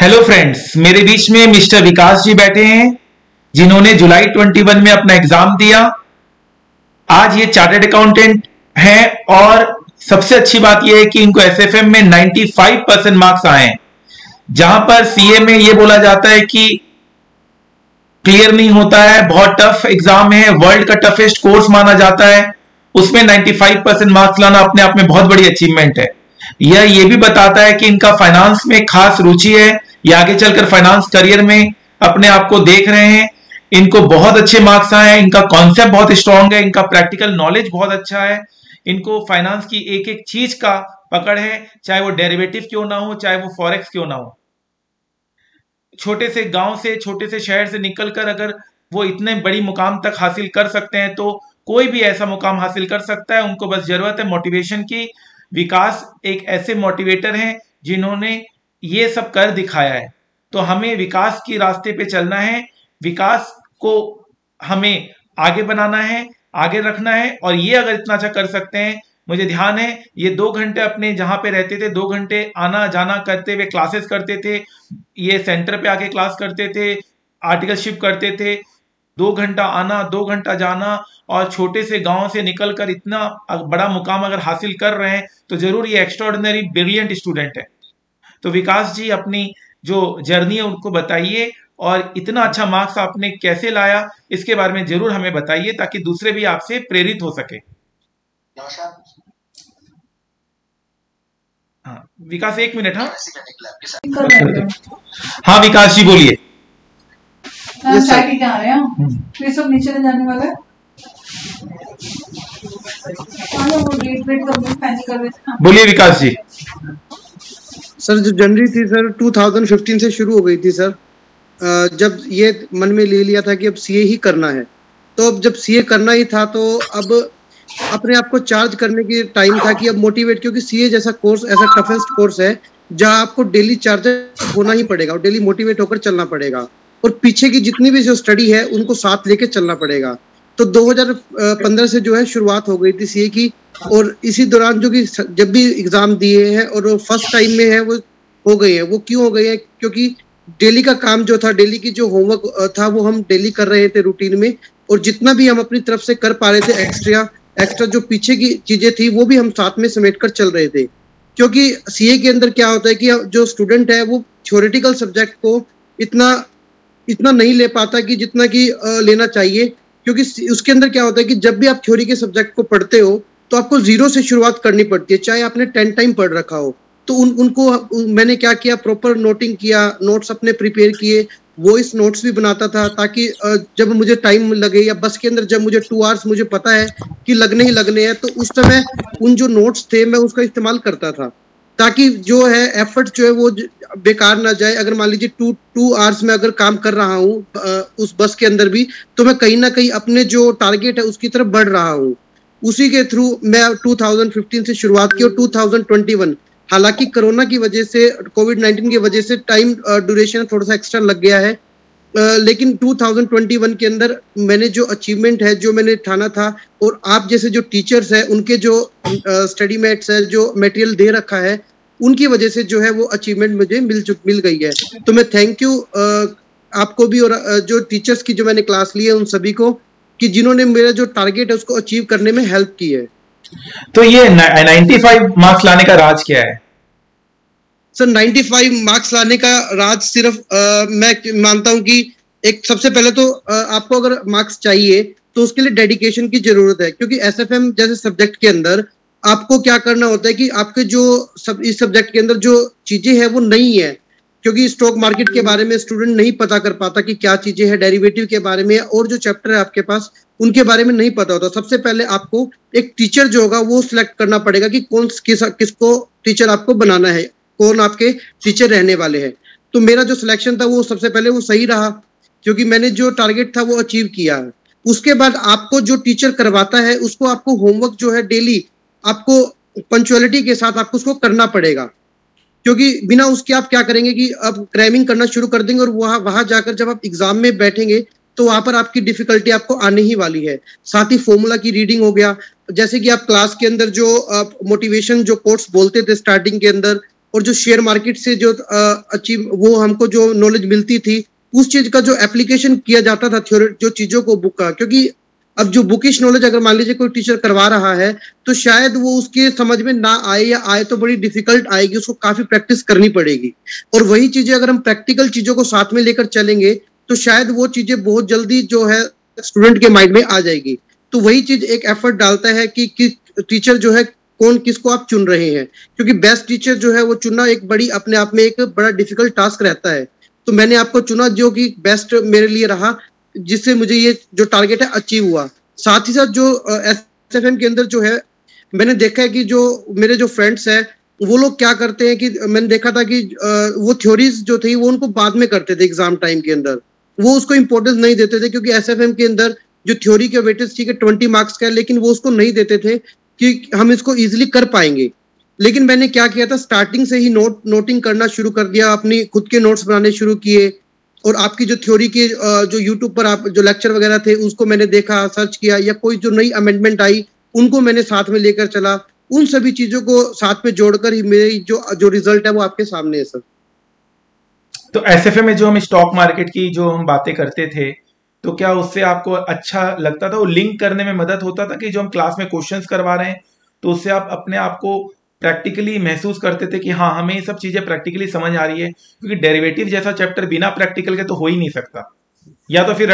Hello friends, मेरे बीच में mister विकास जी बैठे हैं जिन्होंने जुलाई 21 में अपना एग्जाम दिया। आज ये चार्टर्ड अकाउंटेंट हैं और सबसे अच्छी बात यह है कि इनको एसएफएम में 95% मार्क्स आए हैं, जहां पर सीए में ये बोला जाता है कि क्लियर नहीं होता है, बहुत टफ एग्जाम है, वर्ल्ड का टफेस्ट कोर्स माना जाता है। उसमें 95% मार्क्स लाना अपने आप में बहुत बड़ी अचीवमेंट है। यह ये भी बताता है कि इनका फाइनेंस में खास रुचि है, ये आगे चलकर फाइनेंस करियर में अपने आप को देख रहे हैं। इनको बहुत अच्छे मार्क्स आए हैं, इनका कॉन्सेप्ट बहुत स्ट्रांग है, इनका प्रैक्टिकल नॉलेज बहुत अच्छा है, इनको फाइनेंस की एक एक चीज का पकड़ है, चाहे वो डेरिवेटिव क्यों ना हो, चाहे वो फॉरेक्स क्यों ना हो। छोटे से गांव से, छोटे से शहर से निकलकर अगर वो इतने बड़ी मुकाम तक हासिल कर सकते हैं तो कोई भी ऐसा मुकाम हासिल कर सकता है। उनको बस जरूरत है मोटिवेशन की। विकास एक ऐसे मोटिवेटर हैं जिन्होंने ये सब कर दिखाया है, तो हमें विकास के रास्ते पे चलना है, विकास को हमें आगे बनाना है, आगे रखना है। और ये अगर इतना अच्छा कर सकते हैं, मुझे ध्यान है ये 2 घंटे अपने जहां पे रहते थे 2 घंटे आना जाना करते हुए क्लासेस करते थे, ये सेंटर पे आके क्लास करते थे, आर्टिकलशिप करते थे, 2 घंटा आना 2 घंटा जाना, और छोटे से गांव से निकलकर इतना बड़ा मुकाम अगर हासिल कर रहे हैं तो जरूर ये एक्स्ट्राऑर्डिनरी ब्रिलियंट स्टूडेंट है। तो विकास जी अपनी जो जर्नी है उनको बताइए, और इतना अच्छा मार्क्स आपने कैसे लाया इसके बारे में जरूर हमें बताइए, ताकि दूसरे भी आपसे प्रेरित हो सके। हाँ विकास, 1 मिनट। हाँ हाँ विकास जी बोलिए। जा रहे हैं ये सब नीचे जाने वाला है। बोलिए विकास जी। सर जो जनवरी थी सर 2015 से शुरू हो गई थी सर। जब ये मन में ले लिया था कि अब सीए ही करना है, तो अब जब सीए करना ही था तो अब अपने आप को चार्ज करने की टाइम था कि अब मोटिवेट, क्योंकि सीए जैसा कोर्स ऐसा टफेस्ट कोर्स है जहां आपको डेली चार्जर होना ही पड़ेगा और डेली मोटिवेट होकर चलना पड़ेगा, और पीछे की जितनी भी जो स्टडी है उनको साथ लेके चलना पड़ेगा। तो 2015 से जो है शुरुआत हो गई थी सीए की, और इसी दौरान जो कि जब भी एग्जाम दिए हैं और वो फर्स्ट टाइम में है वो हो गए हैं। वो क्यों हो गए हैं? क्योंकि डेली का काम जो था, डेली की जो होमवर्क था वो हम डेली कर रहे थे रूटीन में, और जितना भी हम अपनी तरफ से कर पा रहे थे एक्स्ट्रा जो पीछे की चीजें थी वो भी हम साथ में समेट कर चल रहे थे। क्योंकि सीए के अंदर क्या होता है कि जो स्टूडेंट है वो थ्योरेटिकल सब्जेक्ट को इतना नहीं ले पाता कि जितना कि लेना चाहिए। क्योंकि उसके अंदर क्या होता है कि जब भी आप थ्योरी के सब्जेक्ट को पढ़ते हो तो आपको जीरो से शुरुआत करनी पड़ती है, चाहे आपने 10 टाइम पढ़ रखा हो। तो उनको मैंने क्या किया, प्रॉपर नोटिंग किया, नोट्स अपने प्रिपेयर किए, वॉइस नोट्स भी बनाता था, ताकि जब मुझे टाइम लगे या बस के अंदर जब मुझे 2 आवर्स मुझे पता है कि लगने ही लगने हैं, तो उस समय उन जो नोट्स थे मैं उसका इस्तेमाल करता था, ताकि जो है एफर्ट जो है वो बेकार ना जाए। अगर मान लीजिए 2 आवर्स में अगर काम कर रहा हूँ उस बस के अंदर भी, तो मैं कहीं ना कहीं अपने जो टारगेट है उसकी तरफ बढ़ रहा हूँ। उसी के थ्रू मैं 2015 से शुरुआत की, और 2021 हालांकि कोरोना की वजह से, कोविड-19 की वजह से टाइम ड्यूरेशन थोड़ा सा एक्स्ट्रा लग गया है, लेकिन 2021 के अंदर मैंने जो अचीवमेंट है, जो मैंने ठाना था, और आप जैसे जो टीचर्स हैं उनके जो स्टडी मेट्स है, जो मटेरियल दे रखा है, उनकी वजह से जो है वो अचीवमेंट मुझे मिल गई है। तो मैं थैंक यू आपको भी, और जो टीचर्स की जो मैंने क्लास ली है उन सभी को, कि जिन्होंने मेरा जो टारगेट है उसको अचीव करने में हेल्प की है। तो ये 95 मार्क्स लाने का राज क्या है? सर 95 मार्क्स लाने का राज सिर्फ मैं मानता हूं कि एक सबसे पहले तो आपको अगर मार्क्स चाहिए तो उसके लिए डेडिकेशन की जरूरत है। क्योंकि एसएफएम जैसे सब्जेक्ट के अंदर आपको क्या करना होता है कि आपके जो इस सब्जेक्ट के अंदर जो चीजें हैं वो नहीं है, क्योंकि स्टॉक मार्केट के बारे में स्टूडेंट नहीं पता कर पाता कि क्या चीजें हैं, डेरिवेटिव के बारे में, और जो चैप्टर है आपके पास उनके बारे में नहीं पता होता। सबसे पहले आपको एक टीचर जो होगा वो सिलेक्ट करना पड़ेगा कि किसको टीचर आपको बनाना है, कौन आपके टीचर रहने वाले हैं। तो मेरा जो सिलेक्शन था वो सबसे पहले वो सही रहा, क्योंकि मैंने जो टारगेट था वो अचीव किया है। उसके बाद आपको जो टीचर करवाता है उसको आपको होमवर्क जो है डेली आपको पंक्चुअलिटी के साथ आपको उसको करना पड़ेगा, क्योंकि बिना उसके आप क्या करेंगे कि अब क्रैमिंग करना शुरू कर देंगे, और वहां जाकर जब आप एग्जाम में बैठेंगे तो वहां पर आपकी डिफिकल्टी आपको आने ही वाली है। साथ ही फॉर्मूला की रीडिंग हो गया, जैसे कि आप क्लास के अंदर जो मोटिवेशन जो कोट्स बोलते थे स्टार्टिंग के अंदर, और जो शेयर मार्केट से जो अचीव वो हमको जो नॉलेज मिलती थी, उस चीज का जो एप्लीकेशन किया जाता था थ्योरी जो चीजों को बुक का, क्योंकि अब जो बुकिश नॉलेज अगर मान लीजिए कोई टीचर करवा रहा है तो शायद वो उसके समझ में ना आए, या आए तो बड़ी डिफिकल्ट आएगी, उसको काफी प्रैक्टिस करनी पड़ेगी। और वही चीजें अगर हम प्रैक्टिकल चीजों को साथ में लेकर चलेंगे तो शायद वो चीजें बहुत जल्दी जो है स्टूडेंट के माइंड में आ जाएगी। तो वही चीज एक एफर्ट डालता है कि टीचर जो है कौन किसको आप चुन रहे हैं, क्योंकि बेस्ट टीचर जो है वो चुनना एक बड़ी अपने आप में एक बड़ा डिफिकल्ट टास्क रहता है। तो मैंने आपको चुना जो कि बेस्ट मेरे लिए रहा, जिससे मुझे ये जो टारगेट है अचीव हुआ। साथ ही साथ जो एसएफएम के अंदर जो है मैंने देखा है कि जो मेरे जो फ्रेंड्स हैं वो लोग क्या करते हैं कि मैंने देखा था कि वो थ्योरीज जो थी वो उनको बाद में करते थे एग्जाम टाइम के अंदर, वो उसको इंपॉर्टेंस नहीं देते थे, क्योंकि एसएफएम के अंदर जो थ्योरी के वेटेज ठीक है 20 मार्क्स का है, लेकिन वो उसको नहीं देते थे कि हम इसको इजिली कर पाएंगे। लेकिन मैंने क्या किया था, स्टार्टिंग से ही नोटिंग करना शुरू कर दिया, अपनी खुद के नोट्स बनाने शुरू किए, और आपकी जो थ्योरी के जो यूट्यूब पर आप जो लेक्चर वगैरह थे उसको मैंने देखा, सर्च किया, या कोई जो नई अमेंडमेंट आई उनको मैंने साथ में लेकर चला। उन सभी चीजों को साथ में जोड़कर ही मेरी जो रिजल्ट है वो आपके सामने है सर। तो एसएफए में जो हम स्टॉक मार्केट की जो हम बातें करते थे, तो क्या उससे आपको अच्छा लगता था, वो लिंक करने में मदद होता था कि जो हम क्लास में क्वेश्चंस करवा रहे हैं तो उससे आप अपने आप को प्रैक्टिकली महसूस करते थे कि हाँ हमें ये सब चीजें प्रैक्टिकली समझ आ रही है, क्योंकि डेरिवेटिव जैसा चैप्टर बिना प्रैक्टिकल के तो हो ही नहीं सकता। या तो फिर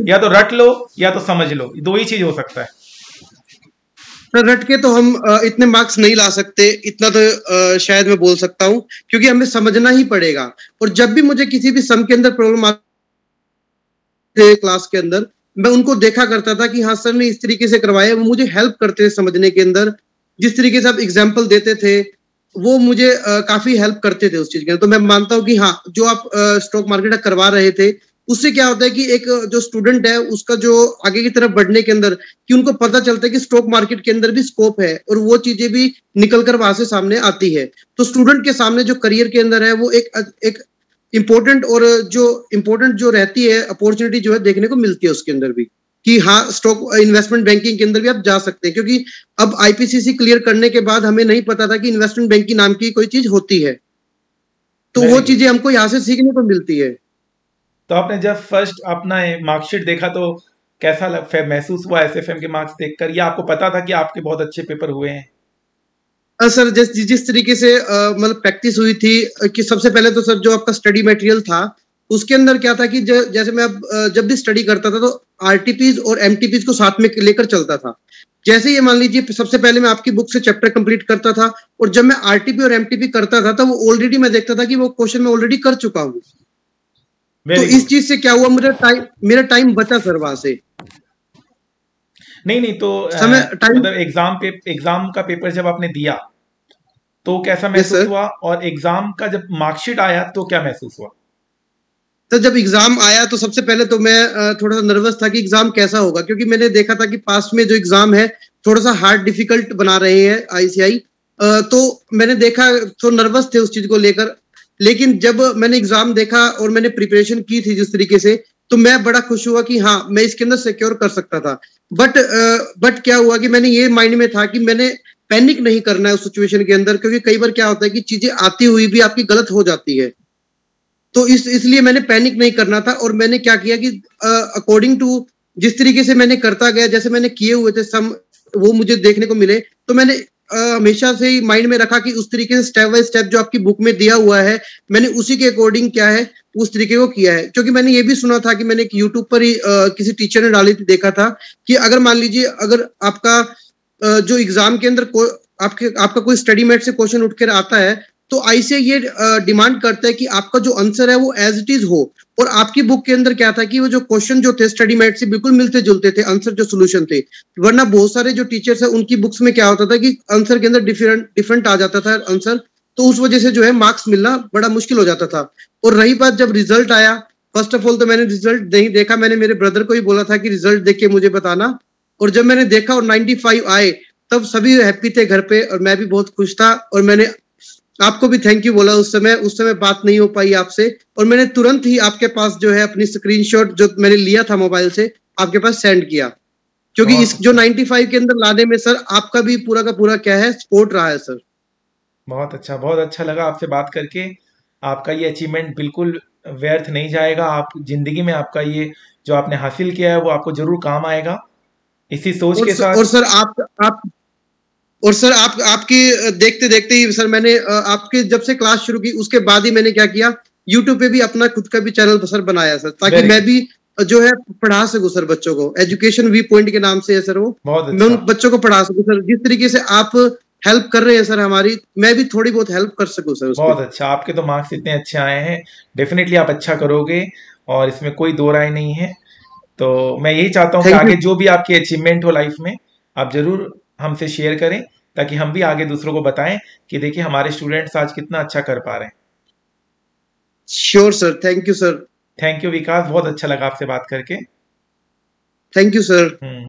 या तो रट लो या तो समझ लो, दो ही चीज हो सकता है। सर रट के तो हम इतने मार्क्स नहीं ला सकते, इतना तो शायद मैं बोल सकता हूँ, क्योंकि हमें समझना ही पड़ेगा। और जब भी मुझे किसी भी सम के अंदर प्रॉब्लम आती क्लास के अंदर, मैं उनको देखा करता था कि हाँ सर ने इस तरीके से करवाया, वो मुझे हेल्प करते थे समझने के अंदर। जिस तरीके से आप एग्जाम्पल देते थे वो मुझे काफी हेल्प करते थे उस चीज के अंदर। तो मैं मानता हूँ कि हाँ जो आप स्टॉक मार्केट करवा रहे थे उससे क्या होता है कि एक जो स्टूडेंट है उसका जो आगे की तरफ बढ़ने के अंदर कि उनको पता चलता है कि स्टॉक मार्केट के अंदर भी स्कोप है, और वो चीजें भी निकल कर वहां से सामने आती है। तो स्टूडेंट के सामने जो करियर के अंदर है वो एक इम्पोर्टेंट और जो इम्पोर्टेंट जो रहती है अपॉर्चुनिटी जो है देखने को मिलती है उसके अंदर भी, कि हाँ स्टॉक इन्वेस्टमेंट बैंकिंग के अंदर भी आप जा सकते हैं। क्योंकि अब आईपीसीसी क्लियर करने के बाद हमें नहीं पता था कि इन्वेस्टमेंट बैंकिंग नाम की कोई चीज होती है, तो वो चीजें हमको यहाँ से सीखने को मिलती है। तो आपने जब फर्स्ट अपना मार्कशीट देखा तो कैसा महसूस हुआ एसएफएम के मार्क्स देखकर, या आपको पता था कि आपके बहुत अच्छे पेपर हुए हैं? सर जिस तरीके से मतलब प्रैक्टिस हुई थी कि सबसे पहले तो सर जो आपका स्टडी मटेरियल था उसके अंदर क्या था कि जैसे मैं जब भी स्टडी करता था तो आरटीपीज और एमटीपीज को साथ में लेकर चलता था। जैसे ये मान लीजिए सबसे पहले मैं आपकी बुक से चैप्टर कंप्लीट करता था, और जब मैं आरटीपी और एमटीपी करता था तो वो ऑलरेडी मैं देखता था कि वो क्वेश्चन मैं ऑलरेडी कर चुका हूँ। तो इस चीज से क्या हुआ, मेरा टाइम बचा सर वहां से। नहीं तो मतलब एग्जाम का पेपर जब आपने दिया तो कैसा महसूस हुआ, और एग्जाम का जब मार्कशीट आया तो क्या महसूस हुआ? तो जब एग्जाम आया तो सबसे पहले तो मैं थोड़ा सा नर्वस था कि एग्जाम कैसा होगा, क्योंकि मैंने देखा था कि पास्ट में जो एग्जाम है थोड़ा सा हार्ड डिफिकल्ट बना रहे हैं आईसीआई, तो मैंने देखा तो नर्वस थे उस चीज को लेकर। लेकिन जब मैंने एग्जाम देखा और मैंने प्रिपरेशन की थी जिस तरीके से, तो मैं बड़ा खुश हुआ कि हाँ मैं इसके अंदर सिक्योर कर सकता था। बट क्या हुआ कि मैंने ये माइंड में था कि मैंने पैनिक नहीं करना है उस सिचुएशन के अंदर, क्योंकि कई बार क्या होता है कि चीजें आती हुई भी आपकी गलत हो जाती है। तो इसलिए मैंने पैनिक नहीं करना था, और मैंने क्या किया कि अकॉर्डिंग टू जिस तरीके से मैंने करता गया, जैसे मैंने किए हुए थे सम वो मुझे देखने को मिले, तो मैंने हमेशा से ही माइंड में रखा कि उस तरीके से स्टेप बाय स्टेप जो आपकी बुक में दिया हुआ है मैंने उसी के अकॉर्डिंग क्या है उस तरीके को किया है। क्योंकि मैंने ये भी सुना था कि मैंने एक यूट्यूब पर ही किसी टीचर ने डाली थी, देखा था कि अगर मान लीजिए अगर आपका जो एग्जाम के अंदर आपका कोई स्टडी मेट से क्वेश्चन उठकर आता है तो आईसीआई ये डिमांड करता है कि आपका जो आंसर है वो एज इट इज हो। और आपकी बुक के अंदर क्या था कि वो जो क्वेश्चन जो थे स्टडी मेट से बिल्कुल मिलते जुलते थे आंसर जो सोल्यूशन थे, वरना बहुत सारे जो टीचर्स है उनकी बुक्स में क्या होता था कि आंसर के अंदर डिफरेंट आ जाता था आंसर, तो उस वजह से जो है मार्क्स मिलना बड़ा मुश्किल हो जाता था। और रही बात जब रिजल्ट आया, फर्स्ट ऑफ ऑल तो मैंने रिजल्ट नहीं देखा, मैंने मेरे ब्रदर को ही बोला था कि रिजल्ट देख के मुझे बताना, और जब मैंने देखा और 95 आए तब सभी हैप्पी थे घर पे, और मैं भी बहुत खुश था। और मैंने आपको भी थैंक यू बोला उस समय बात नहीं हो पाई आपसे, और मैंने तुरंत ही आपके पास जो है अपनी स्क्रीनशॉट जो मैंने लिया था मोबाइल से आपके पास सेंड किया, क्योंकि इस जो 95 के अंदर लाने में सर आपका भी पूरा का पूरा क्या है सपोर्ट रहा है सर। बहुत अच्छा लगा आपसे बात करके। आपका ये अचीवमेंट बिल्कुल व्यर्थ नहीं जाएगा। आप जिंदगी में आपका ये जो आपने हासिल किया है वो आपको जरूर काम आएगा। इसी सोच के साथ। और सर आप और सर आपकी देखते देखते ही सर मैंने आपके जब से क्लास शुरू की उसके बाद ही मैंने क्या किया, यूट्यूब पे भी अपना खुद का भी चैनल सर बनाया सर, ताकि मैं भी जो है पढ़ा सकूं सर बच्चों को। एजुकेशन वी पॉइंट के नाम से है सर वो। बहुत मैं उन अच्छा। बच्चों को पढ़ा सकूं सर, जिस तरीके से आप हेल्प कर रहे हैं सर हमारी, मैं भी थोड़ी बहुत हेल्प कर सकूं सर उसमें। बहुत अच्छा। आपके तो मार्क्स इतने अच्छे आए हैं, डेफिनेटली आप अच्छा करोगे और इसमें कोई दो राय नहीं है। तो मैं यही चाहता हूँ कि थैंक यू। आगे जो भी आपके अचीवमेंट हो लाइफ में, आप जरूर हमसे शेयर करें, ताकि हम भी आगे दूसरों को बताएं कि देखिए हमारे स्टूडेंट्स आज कितना अच्छा कर पा रहे हैं। Sure sir, thank you sir. Thank you Vikas, बहुत अच्छा लगा आपसे बात करके। Thank you sir.